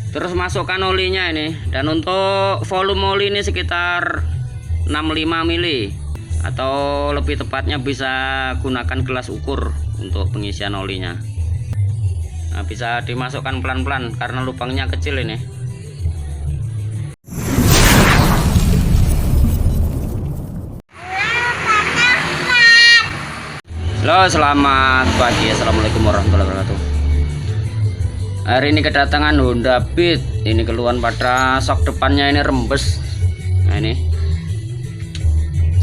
Terus masukkan olinya ini, dan untuk volume oli ini sekitar 65 mili, atau lebih tepatnya bisa gunakan gelas ukur untuk pengisian olinya. Nah, bisa dimasukkan pelan-pelan karena lubangnya kecil ini. Halo, selamat pagi, assalamualaikum warahmatullahi wabarakatuh. Hari ini kedatangan Honda Beat. Ini keluhan pada sok depannya ini rembes. Nah ini,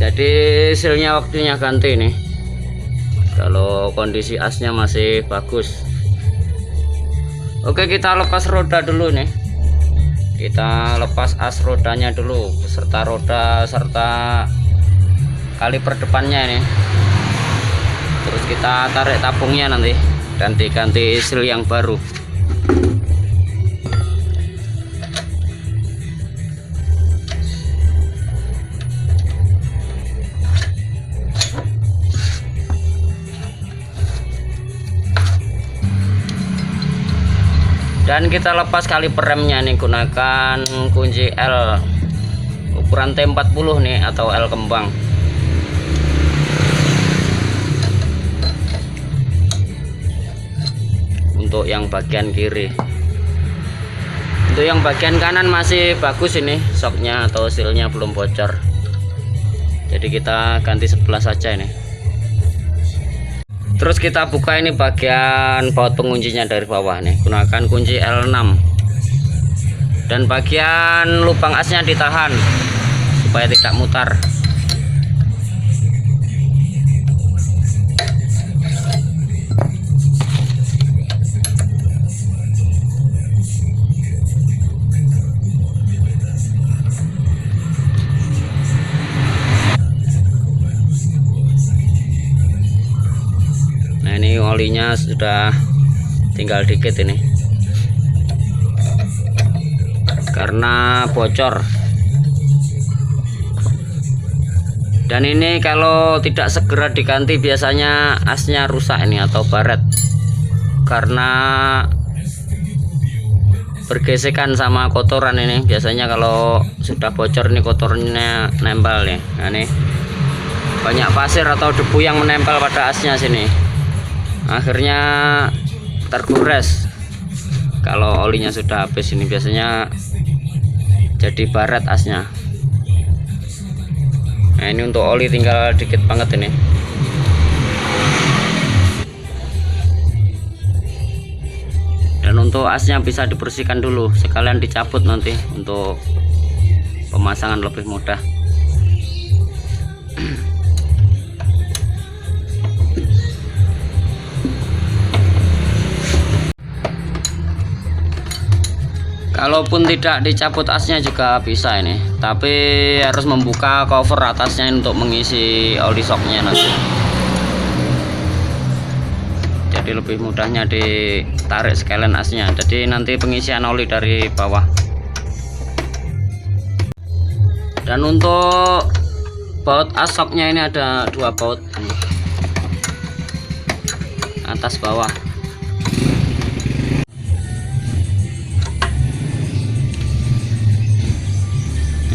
jadi silnya waktunya ganti nih. Kalau kondisi asnya masih bagus. Oke, kita lepas roda dulu nih. Kita lepas as rodanya dulu beserta roda serta kaliper depannya ini. Terus kita tarik tabungnya nanti dan diganti sil yang baru. Dan kita lepas kaliper remnya nih, gunakan kunci L ukuran T40 nih atau L kembang. Untuk yang bagian kiri, untuk yang bagian kanan masih bagus ini soknya atau silnya belum bocor, jadi kita ganti sebelah saja ini. Terus kita buka ini bagian baut penguncinya dari bawah nih, gunakan kunci L6, dan bagian lubang asnya ditahan supaya tidak mutar. Ini olinya sudah tinggal dikit ini karena bocor. Dan ini kalau tidak segera diganti biasanya asnya rusak ini atau baret karena bergesekan sama kotoran ini. Biasanya kalau sudah bocor ini kotornya nempel nih. Nah ini banyak pasir atau debu yang menempel pada asnya sini, akhirnya tergores. Kalau olinya sudah habis ini biasanya jadi baret asnya. Nah ini untuk oli tinggal dikit banget ini. Dan untuk asnya bisa dibersihkan dulu, sekalian dicabut nanti untuk pemasangan lebih mudah. Kalaupun tidak dicabut asnya juga bisa ini, tapi harus membuka cover atasnya untuk mengisi oli shocknya nanti. Jadi lebih mudahnya ditarik sekalian asnya, jadi nanti pengisian oli dari bawah. Dan untuk baut as shocknya ini ada dua baut, atas bawah.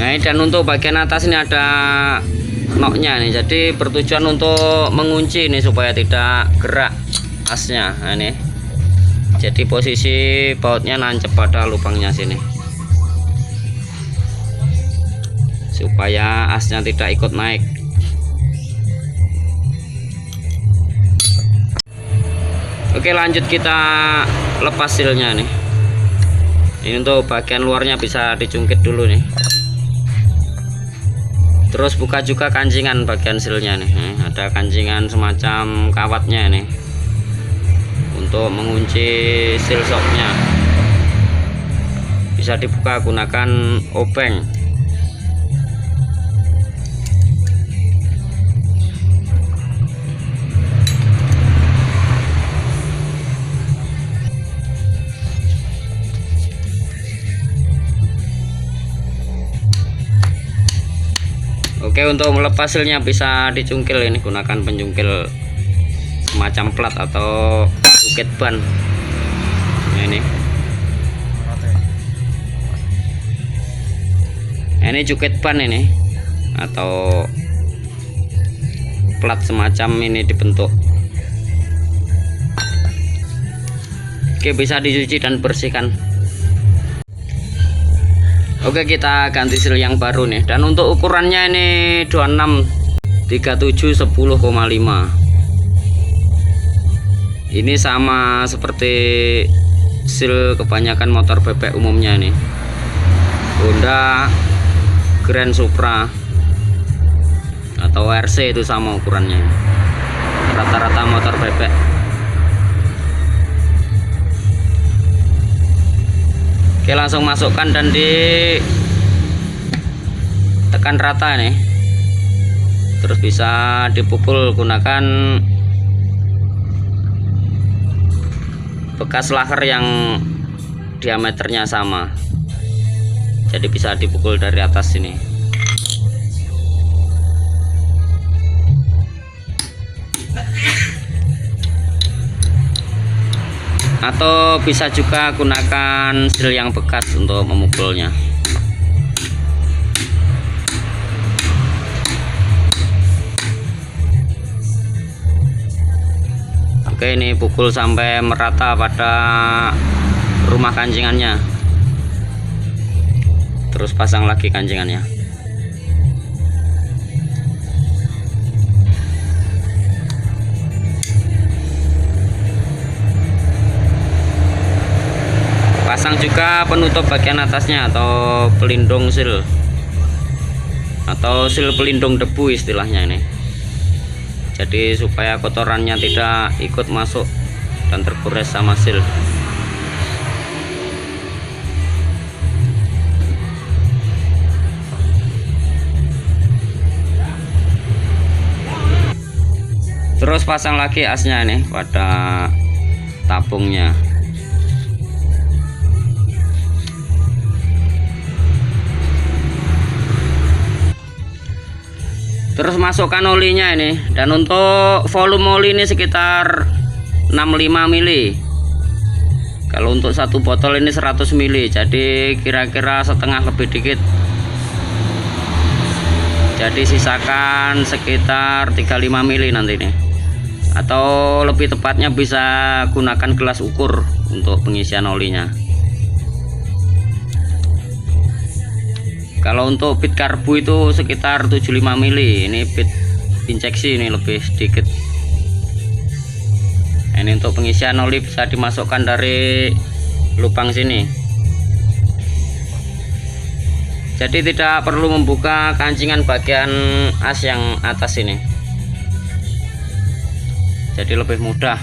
Nah, dan untuk bagian atas ini ada noknya nih, jadi bertujuan untuk mengunci ini supaya tidak gerak asnya. Nah, ini jadi posisi bautnya nancep pada lubangnya sini supaya asnya tidak ikut naik. Oke, lanjut kita lepas silnya nih. Ini untuk bagian luarnya bisa dicungkit dulu nih. Terus buka juga kancingan bagian silnya nih. Ada kancingan semacam kawatnya nih untuk mengunci sil shocknya. Bisa dibuka gunakan obeng. Oke, untuk melepas silnya bisa dicungkil ini, gunakan pencungkil semacam plat atau suket ban. Nah ini ini cuket ban ini atau plat semacam ini dibentuk. Oke, bisa dicuci dan bersihkan. Oke, kita ganti seal yang baru nih. Dan untuk ukurannya ini 26 37 10,5. Ini sama seperti seal kebanyakan motor bebek umumnya nih. Honda Grand Supra atau RC itu sama ukurannya. Rata-rata motor bebek. Oke, langsung masukkan dan ditekan rata nih. Terus bisa dipukul gunakan bekas laker yang diameternya sama. Jadi bisa dipukul dari atas sini. Atau bisa juga gunakan seal yang bekas untuk memukulnya. Oke, ini pukul sampai merata pada rumah kancingannya. Terus pasang lagi kancingannya. Pasang juga penutup bagian atasnya atau pelindung seal, atau seal pelindung debu istilahnya ini. Jadi supaya kotorannya tidak ikut masuk dan tergores sama seal. Terus pasang lagi asnya nih pada tabungnya. Terus masukkan olinya ini, dan untuk volume oli ini sekitar 65 mili. Kalau untuk satu botol ini 100 mili, jadi kira-kira setengah lebih dikit. Jadi sisakan sekitar 35 mili nanti nih. Atau lebih tepatnya bisa gunakan gelas ukur untuk pengisian olinya. Kalau untuk bit karbu itu sekitar 75 mili. Ini bit injeksi ini lebih sedikit. Ini untuk pengisian oli bisa dimasukkan dari lubang sini. Jadi tidak perlu membuka kancingan bagian as yang atas ini. Jadi lebih mudah.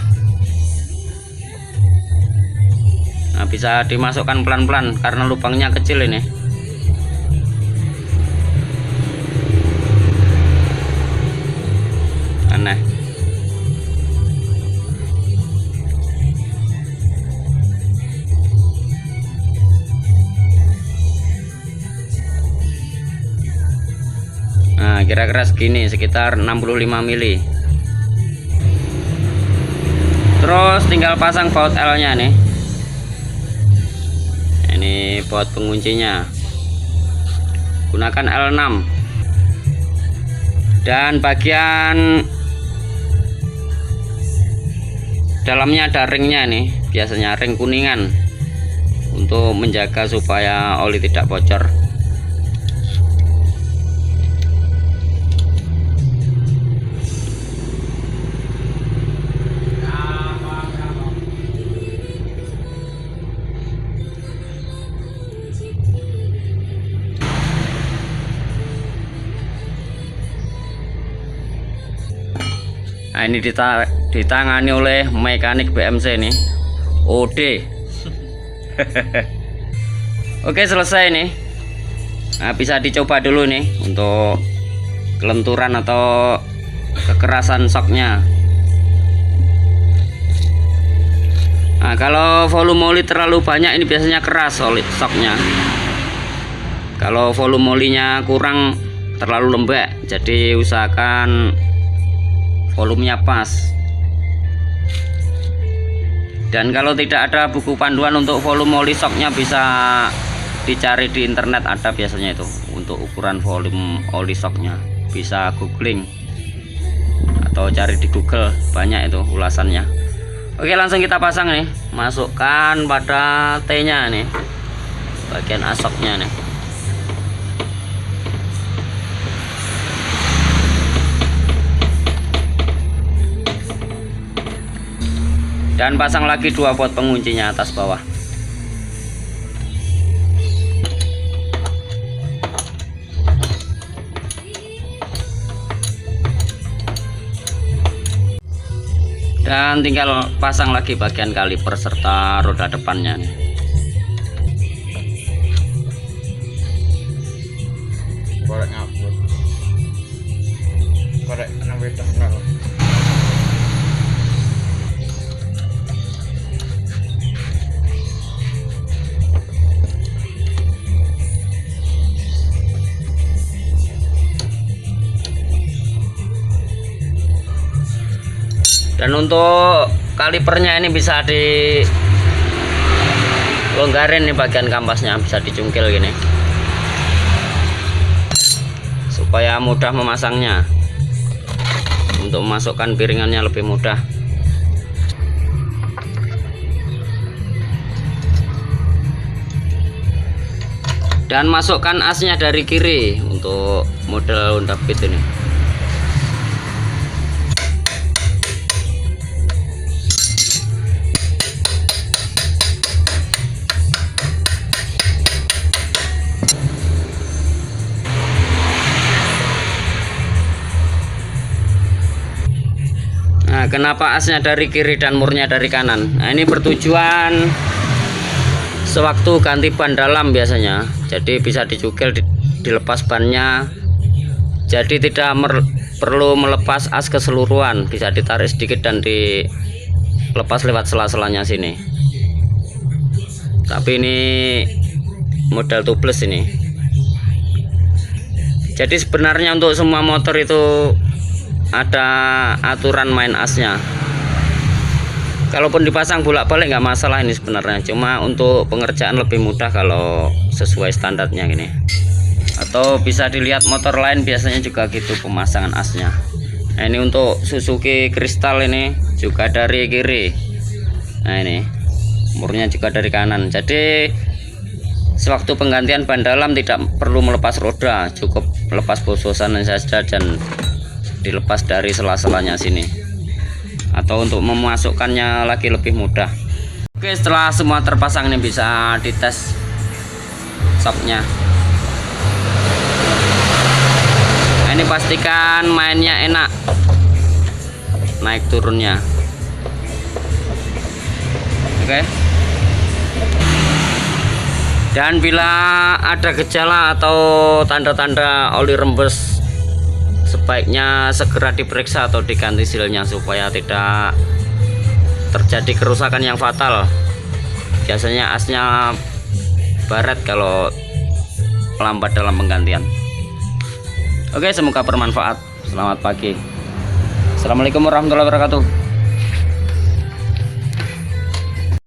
Nah, bisa dimasukkan pelan-pelan karena lubangnya kecil ini. Aneh. Nah, kira-kira segini, sekitar 65 mili. Terus tinggal pasang baut L nya nih. Ini baut penguncinya, gunakan L6. Dan bagian dalamnya ada ringnya nih, biasanya ring kuningan, untuk menjaga supaya oli tidak bocor. Nah, ini ditangani oleh mekanik BMC nih, OD. Oke, selesai nih. Nah, bisa dicoba dulu nih untuk kelenturan atau kekerasan shocknya. Nah, kalau volume oli terlalu banyak ini biasanya keras oli shocknya. Kalau volume olinya kurang, terlalu lembek. Jadi usahakan volumenya pas. Dan kalau tidak ada buku panduan untuk volume oli shocknya, bisa dicari di internet, ada biasanya itu untuk ukuran volume oli shocknya, bisa googling atau cari di Google, banyak itu ulasannya. Oke, langsung kita pasang nih, masukkan pada T nya nih, bagian asoknya nih. Dan pasang lagi 2 pot penguncinya atas bawah. Dan tinggal pasang lagi bagian kaliper serta roda depannya nih. Korek ngapur. Korek nawedah nol. Dan untuk kalipernya ini bisa dilonggarin nih, bagian kampasnya bisa dicungkil gini supaya mudah memasangnya. Untuk memasukkan piringannya lebih mudah. Dan masukkan asnya dari kiri untuk model Honda Beat ini. Nah, kenapa asnya dari kiri dan murnya dari kanan? Nah, ini bertujuan sewaktu ganti ban dalam biasanya, jadi bisa dicukil, dilepas bannya, jadi tidak perlu melepas as keseluruhan, bisa ditarik sedikit dan dilepas lewat sela-selanya sini. Tapi ini model tubeless ini. Jadi sebenarnya untuk semua motor itu ada aturan main asnya. Kalaupun dipasang bolak-balik nggak masalah ini sebenarnya, cuma untuk pengerjaan lebih mudah kalau sesuai standarnya gini. Atau bisa dilihat motor lain biasanya juga gitu pemasangan asnya. Nah, ini untuk Suzuki Crystal ini juga dari kiri. Nah, ini murnya juga dari kanan. Jadi sewaktu penggantian ban dalam tidak perlu melepas roda, cukup lepas bososan saja dan dilepas dari sela-selanya sini. Atau untuk memasukkannya lagi lebih mudah. Oke, setelah semua terpasang ini bisa dites shocknya. Nah, ini pastikan mainnya enak, naik turunnya. Oke. Dan bila ada gejala atau tanda-tanda oli rembes, sebaiknya segera diperiksa atau diganti silnya supaya tidak terjadi kerusakan yang fatal. Biasanya asnya baret kalau lambat dalam penggantian. Oke, semoga bermanfaat. Selamat pagi. Assalamualaikum warahmatullahi wabarakatuh.